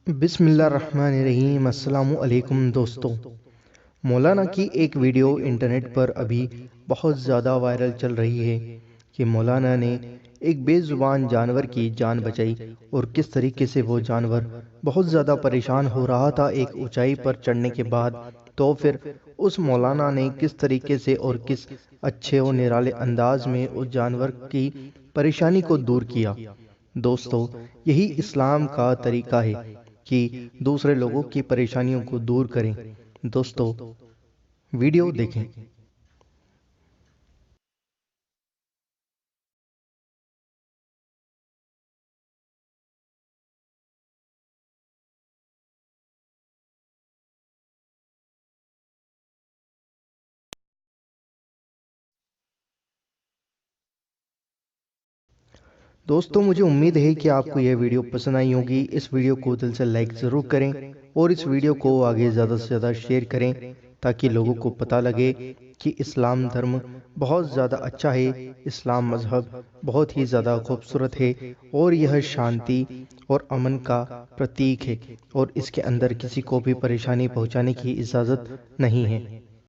بسم اللہ الرحمن الرحیم۔ السلام علیکم دوستو، مولانا کی ایک ویڈیو انٹرنیٹ پر ابھی بہت زیادہ وائرل چل رہی ہے کہ مولانا نے ایک بے زبان جانور کی جان بچائی اور کس طریقے سے وہ جانور بہت زیادہ پریشان ہو رہا تھا ایک اونچائی پر چڑھنے کے بعد، تو پھر اس مولانا نے کس طریقے سے اور کس اچھے و نرالے انداز میں اس جانور کی پریشانی کو دور کیا۔ دوستو، یہی اسلام کا طریقہ ہے کہ دوسرے لوگوں کی پریشانیوں کو دور کریں۔ دوستو، ویڈیو دیکھیں۔ دوستو، مجھے امید ہے کہ آپ کو یہ ویڈیو پسند آئی ہوگی۔ اس ویڈیو کو دل سے لائک ضرور کریں اور اس ویڈیو کو آگے زیادہ سے زیادہ شیئر کریں تاکہ لوگوں کو پتہ لگے کہ اسلام دھرم بہت زیادہ اچھا ہے، اسلام مذہب بہت ہی زیادہ خوبصورت ہے اور یہ شانتی اور امن کا پرتیک ہے اور اس کے اندر کسی کو بھی پریشانی پہنچانے کی اجازت نہیں ہے۔